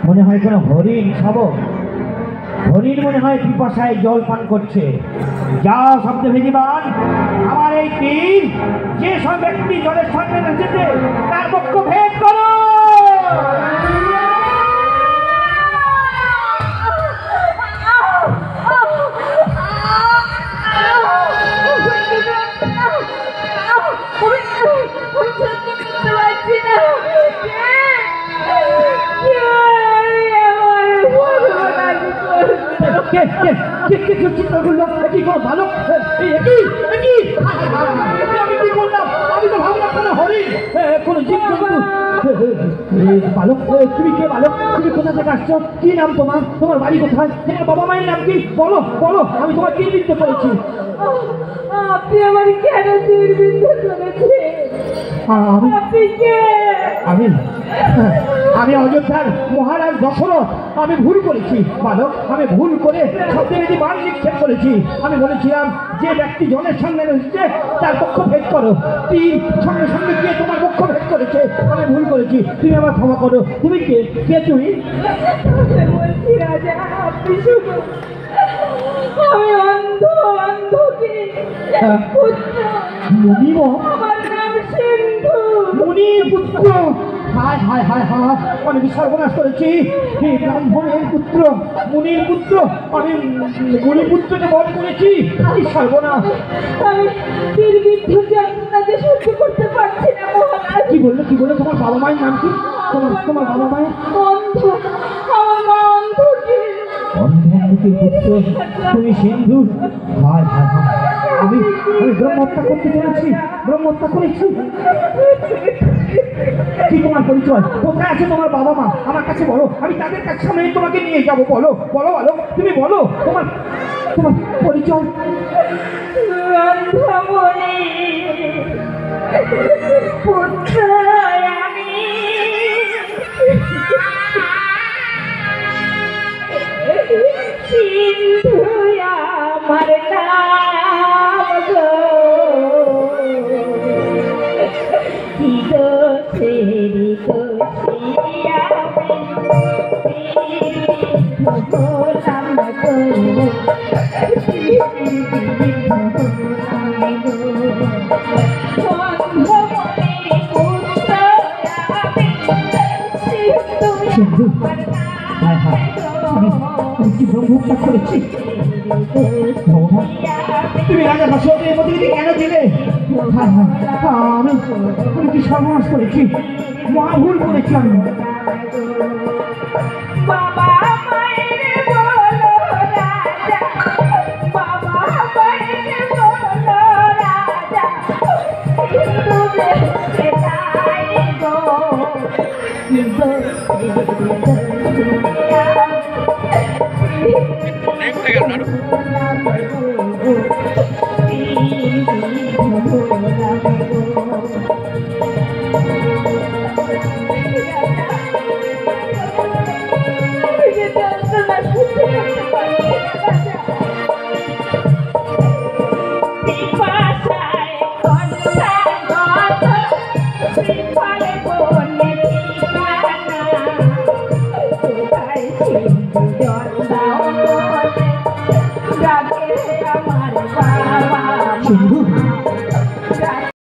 মনে হয় কোনো হরিণ শাবক, হরিণ মনে হয় পিপাসায় জল পান করছে। যাও শব্দ ভেজিবান, আমার এই তীর যে সব ব্যক্তি জলের সামনে এসেছে তার পক্ষ ভেদ করো। তুমি কে বালক? তুমি কোথা থেকে আসছো? কি নাম তোমার? তোমার বাড়ি কোথায়? তোমার বাবা মায়ের নাম কি? বলো বলো, আমি তোমার কি বিদ্যে করেছি? আপনি আমার কেন বিদ্যে করেছে? আমি অযোধ্যার মহারাজ দশরথ। আমি ভুল করেছি বালক, আমি ভুল করে সত্যি বান নিক্ষেপ করেছি। আমি বলেছিলাম যে ব্যক্তি জলের সামনে এসেছে তার পক্ষ ভেদ করো, তীর সঙ্গে সঙ্গে গিয়ে তোমার পক্ষ ভেদ করেছে। আমি ভুল করেছি, তুমি আমার ক্ষমা করো। তুমি কে? কে তুমি? বলছি রাজা, আপনি শুধু আমি অন্ধ, অন্ধকে পুত্র, আমার নাম সিন্ধু, মুনির পুত্র। হায় হায় হায় হায়, আমি সর্বনাশ করেছি। এই ব্রাহ্মণের পুত্র, মুনির পুত্র, আমি মুনির পুত্রকে বধ করেছি। কি সর্বনাশ! আমি তীরবিদ্ধ যন্ত্রণাকে সহ্য করতে পারছি না মহারাজ। কি বললো? কি বললো? তোমার বাবা মায়ের নাম কি? তোমার বাবা মায়ের? অন্ধ, আমার মা অন্ধকে। অন্ধের পুত্র তুমি সিন্ধু? হায় হায় হায়, আমি ব্রহ্মহত্যা করতে চলেছি, ব্রহ্মহত্যা করেছি। কি তোমার পরিচয়? কোথায় আছে তোমার বাবা মা? আমার কাছে বলো, আমি তাদের কাছে সামনে তোমাকে নিয়ে যাবো। বলো বলো বলো, তুমি বলো তোমার তোমার পরিচয়। অন্ধমণি পুত্র আমি, সিন্ধু আমার নাম গো, কি দোষেরি দোষী আমি বললাম গো, সিন্ধু, হায় হায়, আমি কি ব্রহ্মহত্যা করেছি? তুমি রাজা দশরথের মধ্যে কেন দিলে? হায় হায়, আমি কি সর্বনাশ করেছি? মহা ভুল করেছি আমি। বাবা মায়ের বলো রাজা, বাবা মায়ের বলো রাজা, সিন্ধু গো, সিন্ধু